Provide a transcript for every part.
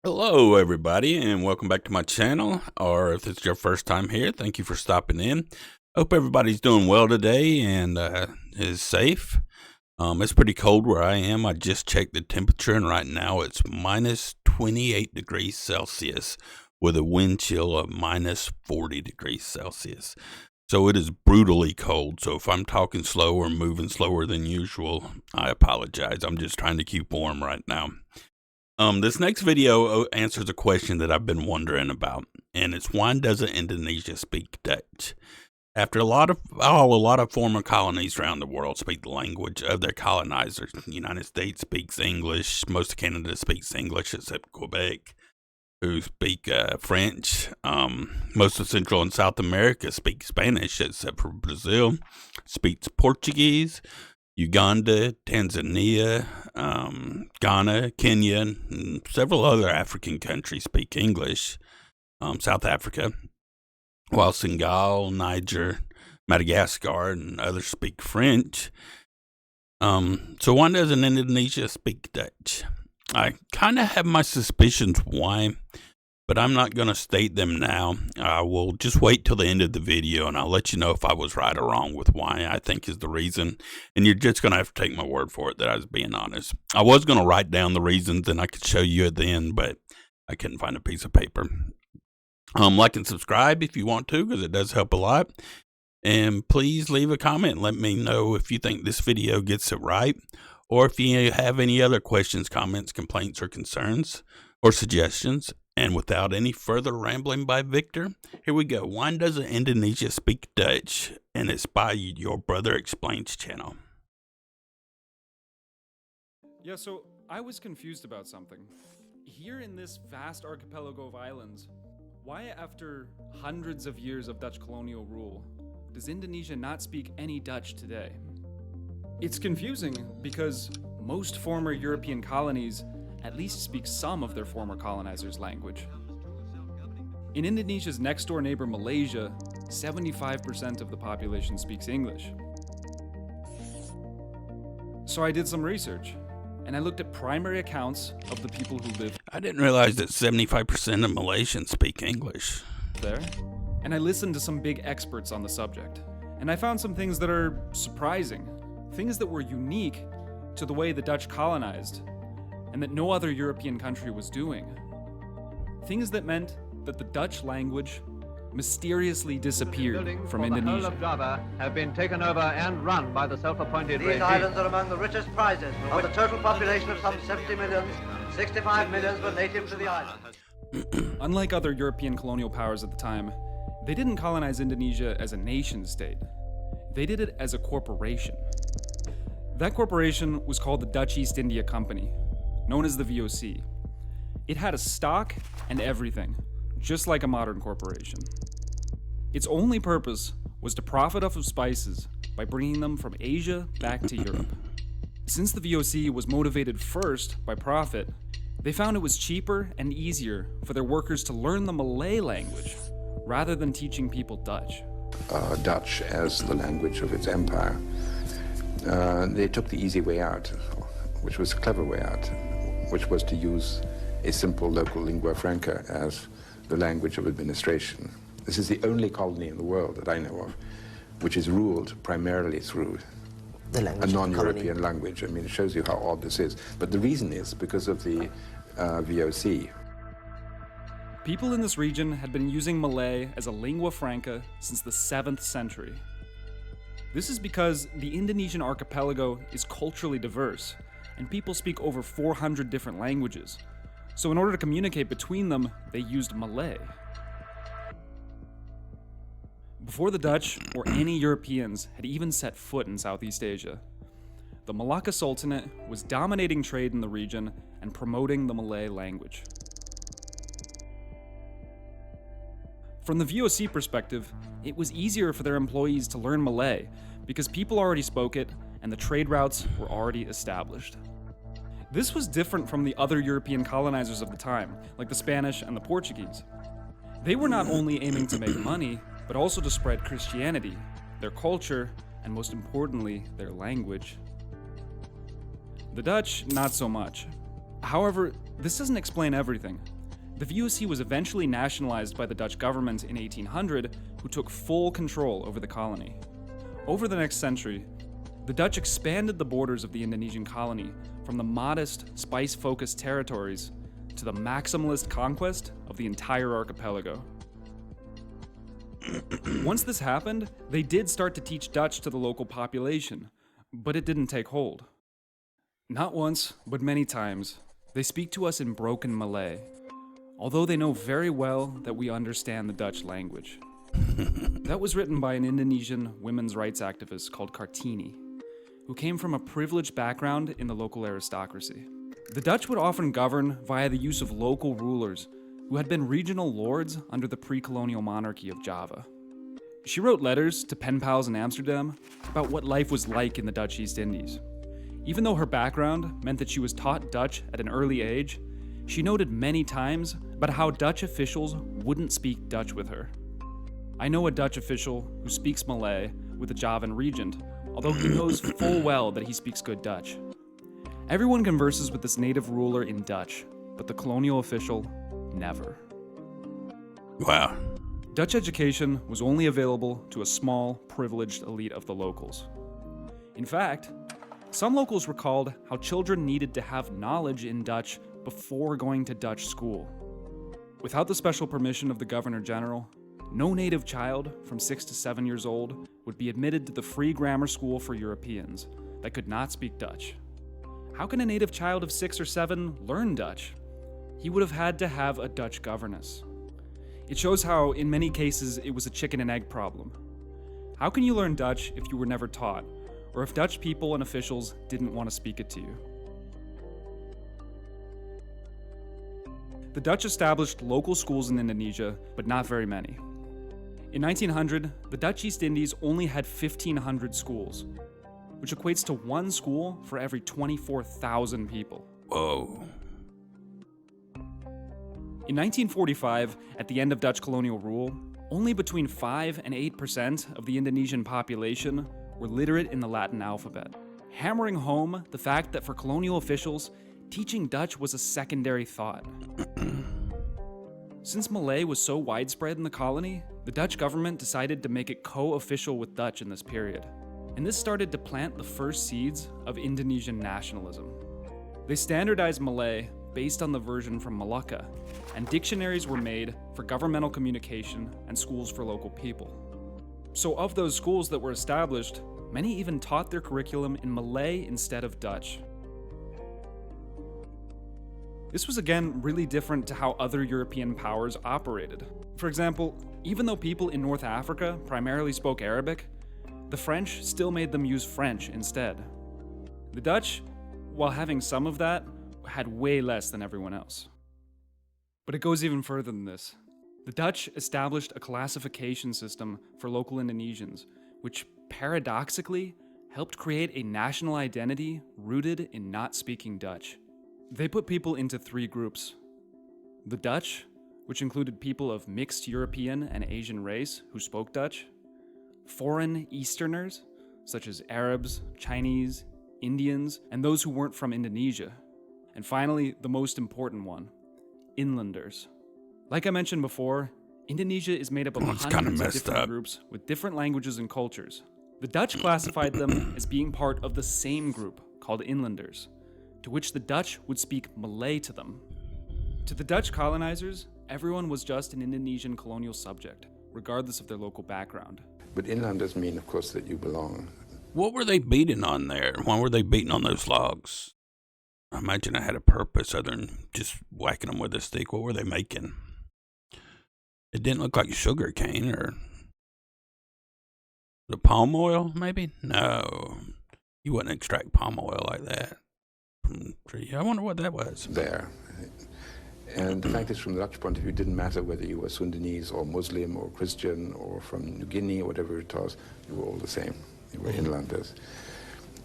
Hello, everybody, and welcome back to my channel. Or if it's your first time here, thank you for stopping in. Hope everybody's doing well today and is safe. It's pretty cold where I am. I just checked the temperature, and right now it's minus 28 degrees Celsius with a wind chill of minus 40 degrees Celsius. So it is brutally cold. So if I'm talking slow or moving slower than usual, I apologize. I'm just trying to keep warm right now. This next video answers a question that I've been wondering about, and it's why doesn't Indonesia speak Dutch? After a lot of former colonies around the world speak the language of their colonizers. The United States speaks English. Most of Canada speaks English except Quebec, who speak French. Most of Central and South America speak Spanish except for Brazil, speaks Portuguese. Uganda, Tanzania, Ghana, Kenya, and several other African countries speak English. South Africa, while Senegal, Niger, Madagascar, and others speak French. So why doesn't Indonesia speak Dutch? I kind of have my suspicions why, but I'm not going to state them now. I will just wait till the end of the video, and I'll let you know if I was right or wrong with why I think is the reason. And you're just going to have to take my word for it that I was being honest. I was going to write down the reasons, and I could show you at the end, but I couldn't find a piece of paper. Like and subscribe if you want to, because it does help a lot. And please leave a comment and let me know if you think this video gets it right, or if you have any other questions, comments, complaints, or concerns, or suggestions. And without any further rambling by Victor, here we go. Why doesn't Indonesia speak Dutch? And it's by Your Brother Explains channel. Yeah, so I was confused about something. Here in this vast archipelago of islands, why after hundreds of years of Dutch colonial rule, does Indonesia not speak any Dutch today? It's confusing because most former European colonies at least speak some of their former colonizers' language. In Indonesia's next-door neighbor Malaysia, 75% of the population speaks English. So I did some research, and I looked at primary accounts of the people who live I didn't realize that 75% of Malaysians speak English. there, and I listened to some big experts on the subject, and I found some things that are surprising, things that were unique to the way the Dutch colonized, and that no other European country was doing. Things that meant that the Dutch language mysteriously disappeared from The whole Indonesia. of Java have been taken over and run by the self-appointed These regime. islands are among the richest prizes. Of the total population of some 70 millions, 65 millions were native to the island. Unlike other European colonial powers at the time, they didn't colonize Indonesia as a nation state. They did it as a corporation. That corporation was called the Dutch East India Company, known as the VOC. It had a stock and everything, just like a modern corporation. Its only purpose was to profit off of spices by bringing them from Asia back to Europe. Since the VOC was motivated first by profit, they found it was cheaper and easier for their workers to learn the Malay language rather than teaching people Dutch. Dutch as the language of its empire. They took the easy way out, which was a clever way out, which was to use a simple local lingua franca as the language of administration. This is the only colony in the world that I know of which is ruled primarily through the a language of the non-European colony. language. I mean, it shows you how odd this is. But the reason is because of the VOC. People in this region had been using Malay as a lingua franca since the 7th century. This is because the Indonesian archipelago is culturally diverse, and people speak over 400 different languages. So in order to communicate between them, they used Malay. Before the Dutch or any Europeans had even set foot in Southeast Asia, the Malacca Sultanate was dominating trade in the region and promoting the Malay language. From the VOC perspective, it was easier for their employees to learn Malay because people already spoke it and the trade routes were already established. This was different from the other European colonizers of the time, like the Spanish and the Portuguese. They were not only aiming to make money, but also to spread Christianity, their culture, and most importantly, their language. The Dutch, not so much. However, This doesn't explain everything. The VOC was eventually nationalized by the Dutch government in 1800, who took full control over the colony. Over the next century, the Dutch expanded the borders of the Indonesian colony from the modest, spice-focused territories to the maximalist conquest of the entire archipelago. Once this happened, they did start to teach Dutch to the local population, but it didn't take hold. Not once, but many times, they speak to us in broken Malay, although they know very well that we understand the Dutch language. That was written by an Indonesian women's rights activist called Kartini, who came from a privileged background in the local aristocracy. The Dutch would often govern via the use of local rulers who had been regional lords under the pre-colonial monarchy of Java. She wrote letters to pen pals in Amsterdam about what life was like in the Dutch East Indies. Even though her background meant that she was taught Dutch at an early age, she noted many times about how Dutch officials wouldn't speak Dutch with her. I know a Dutch official who speaks Malay with a Javan regent, although he knows full well that he speaks good Dutch. Everyone converses with this native ruler in Dutch, but the colonial official never. Wow. Dutch education was only available to a small, privileged elite of the locals. In fact, some locals recalled how children needed to have knowledge in Dutch before going to Dutch school. Without the special permission of the Governor General, no native child from 6 to 7 years old would be admitted to the free grammar school for Europeans that could not speak Dutch. How can a native child of 6 or 7 learn Dutch? He would have had to have a Dutch governess. It shows how, in many cases, it was a chicken and egg problem. How can you learn Dutch if you were never taught, or if Dutch people and officials didn't want to speak it to you? The Dutch established local schools in Indonesia, but not very many. In 1900, the Dutch East Indies only had 1,500 schools, which equates to one school for every 24,000 people. Whoa. In 1945, at the end of Dutch colonial rule, only between 5 and 8% of the Indonesian population were literate in the Latin alphabet, hammering home the fact that for colonial officials, teaching Dutch was a secondary thought. Since Malay was so widespread in the colony, the Dutch government decided to make it co-official with Dutch in this period, and this started to plant the first seeds of Indonesian nationalism. They standardized Malay based on the version from Malacca, and dictionaries were made for governmental communication and schools for local people. So of those schools that were established, many even taught their curriculum in Malay instead of Dutch. This was again really different to how other European powers operated. For example, even though people in North Africa primarily spoke Arabic, the French still made them use French instead. The Dutch, while having some of that, had way less than everyone else. But it goes even further than this. The Dutch established a classification system for local Indonesians, which paradoxically helped create a national identity rooted in not speaking Dutch. They put people into 3 groups. The Dutch, which included people of mixed European and Asian race who spoke Dutch. Foreign Easterners, such as Arabs, Chinese, Indians, and those who weren't from Indonesia. And finally, the most important one, inlanders. Like I mentioned before, Indonesia is made up of hundreds of different groups with different languages and cultures. The Dutch classified them as being part of the same group called inlanders, to which the Dutch would speak Malay to them. To the Dutch colonizers, everyone was just an Indonesian colonial subject, regardless of their local background. But inlanders mean, of course, that you belong. What were they beating on there? Why were they beating on those logs? I imagine it had a purpose other than just whacking them with a stick. What were they making? It didn't look like sugar cane or the palm oil, maybe? No, you wouldn't extract palm oil like that from the tree. I wonder what that was. There. And the fact is, from the Dutch point of view, it didn't matter whether you were Sundanese or Muslim or Christian or from New Guinea or whatever it was, you were all the same. You were inlanders.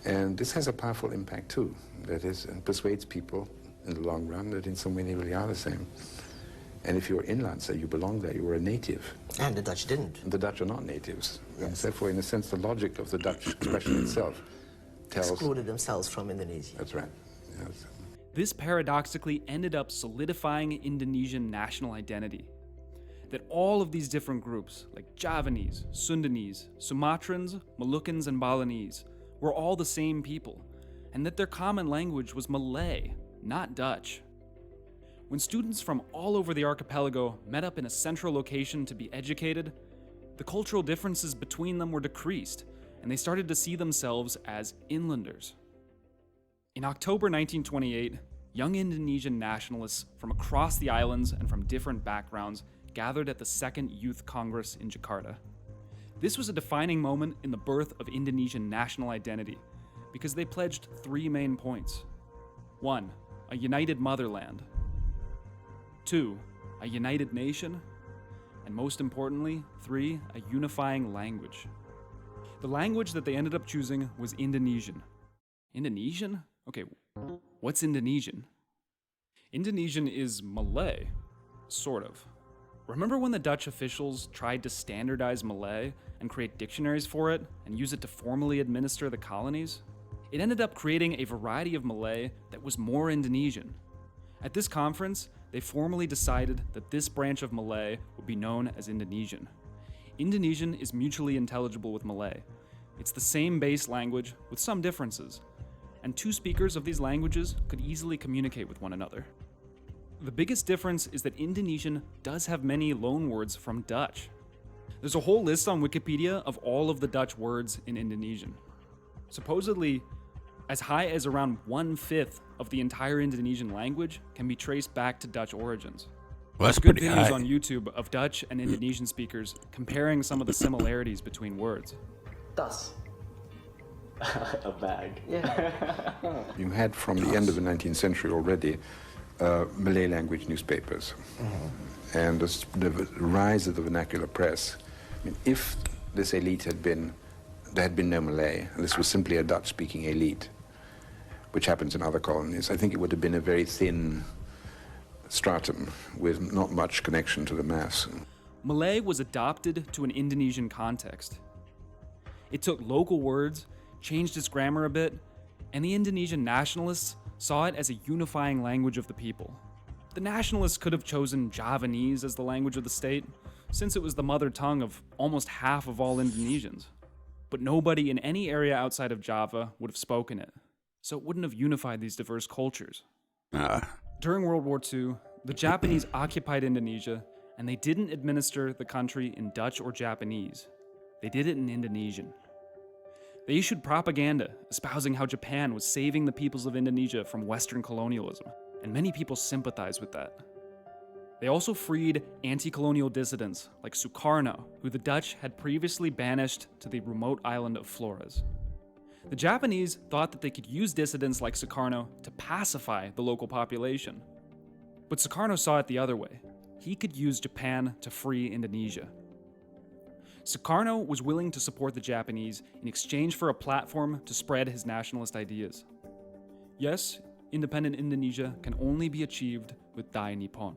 And this has a powerful impact too. That is, and persuades people in the long run that in some way they really are the same. And if you're inlandser, you belong there, you were a native. And the Dutch didn't. And the Dutch are not natives. Yes. And therefore, in a sense, the logic of the Dutch expression itself tells... Excluded themselves from Indonesia. That's right. Yes. This paradoxically ended up solidifying Indonesian national identity. That all of these different groups, like Javanese, Sundanese, Sumatrans, Moluccans, and Balinese, were all the same people, and that their common language was Malay, not Dutch. When students from all over the archipelago met up in a central location to be educated, the cultural differences between them were decreased, and they started to see themselves as inlanders. In October 1928, young Indonesian nationalists from across the islands and from different backgrounds gathered at the Second Youth Congress in Jakarta. This was a defining moment in the birth of Indonesian national identity because they pledged 3 main points. 1. A united motherland. 2. A united nation. And most importantly, 3. A unifying language. The language that they ended up choosing was Indonesian. Indonesian? Okay, what's Indonesian? Indonesian is Malay, sort of. Remember when the Dutch officials tried to standardize Malay and create dictionaries for it and use it to formally administer the colonies? It ended up creating a variety of Malay that was more Indonesian. At this conference, they formally decided that this branch of Malay would be known as Indonesian. Indonesian is mutually intelligible with Malay. It's the same base language with some differences, and 2 speakers of these languages could easily communicate with one another. The biggest difference is that Indonesian does have many loanwords from Dutch. There's a whole list on Wikipedia of all of the Dutch words in Indonesian. Supposedly, as high as around 1/5 of the entire Indonesian language can be traced back to Dutch origins. Well, that's There's good pretty videos high. on YouTube of Dutch and Indonesian speakers comparing some of the similarities between words. Tas. A bag. You had from the end of the 19th century already Malay language newspapers and the rise of the vernacular press. I mean, if this elite there had been no Malay, and this was simply a Dutch-speaking elite, which happens in other colonies, I think it would have been a very thin stratum with not much connection to the mass. Malay was adopted to an Indonesian context. It took local words, changed its grammar a bit, and the Indonesian nationalists saw it as a unifying language of the people. The nationalists could have chosen Javanese as the language of the state, since it was the mother tongue of almost half of all Indonesians. But nobody in any area outside of Java would have spoken it, so it wouldn't have unified these diverse cultures. During World War II, the Japanese occupied Indonesia, and they didn't administer the country in Dutch or Japanese. They did it in Indonesian. They issued propaganda espousing how Japan was saving the peoples of Indonesia from Western colonialism, and many people sympathized with that. They also freed anti-colonial dissidents like Sukarno, who the Dutch had previously banished to the remote island of Flores. The Japanese thought that they could use dissidents like Sukarno to pacify the local population. But Sukarno saw it the other way. He could use Japan to free Indonesia. Sukarno was willing to support the Japanese in exchange for a platform to spread his nationalist ideas. Yes, independent Indonesia can only be achieved with Dai Nippon.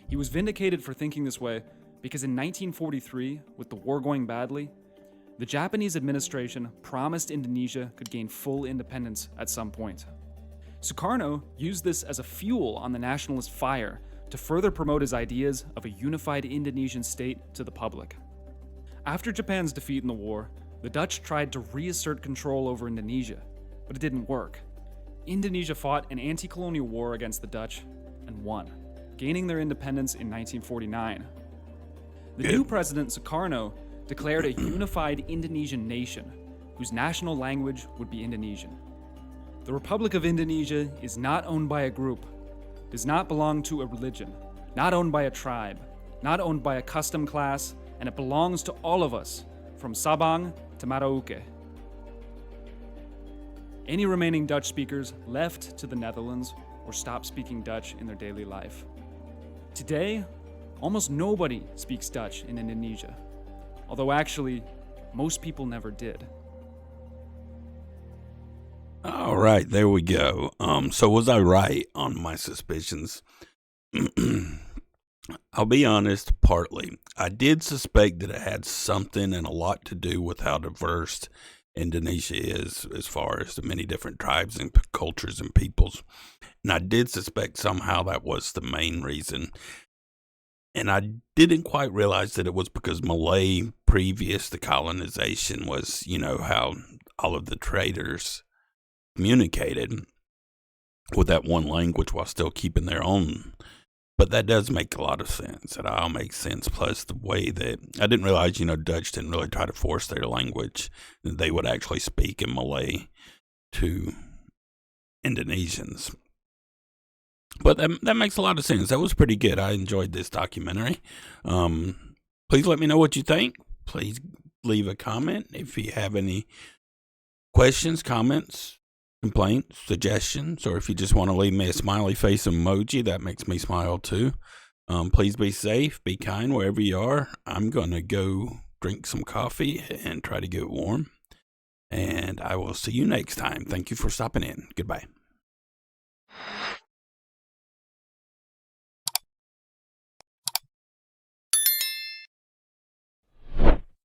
He was vindicated for thinking this way because in 1943, with the war going badly, the Japanese administration promised Indonesia could gain full independence at some point. Sukarno used this as a fuel on the nationalist fire to further promote his ideas of a unified Indonesian state to the public. After Japan's defeat in the war, the Dutch tried to reassert control over Indonesia, but it didn't work. Indonesia fought an anti-colonial war against the Dutch and won, gaining their independence in 1949. The new president, Sukarno, declared a unified Indonesian nation, whose national language would be Indonesian. The Republic of Indonesia is not owned by a group, does not belong to a religion, not owned by a tribe, not owned by a custom class, and it belongs to all of us, from Sabang to Merauke. Any remaining Dutch speakers left to the Netherlands or stopped speaking Dutch in their daily life. Today, almost nobody speaks Dutch in Indonesia, although actually, most people never did. All right, there we go. So was I right on my suspicions? I'll be honest, partly. I did suspect that it had something and a lot to do with how diverse Indonesia is as far as the many different tribes and cultures and peoples. And I did suspect somehow that was the main reason. And I didn't quite realize that it was because Malay, previous to colonization, was, how all of the traders communicated with that one language while still keeping their own. But that does make a lot of sense. It all makes sense. Plus the way that I didn't realize, Dutch didn't really try to force their language. They would actually speak in Malay to Indonesians. But that makes a lot of sense. That was pretty good. I enjoyed this documentary. Please let me know what you think. Please leave a comment if you have any questions, comments, complaints, suggestions, or if you just want to leave me a smiley face emoji, that makes me smile too. Please be safe, be kind wherever you are. I'm going to go drink some coffee and try to get warm. And I will see you next time. Thank you for stopping in. Goodbye.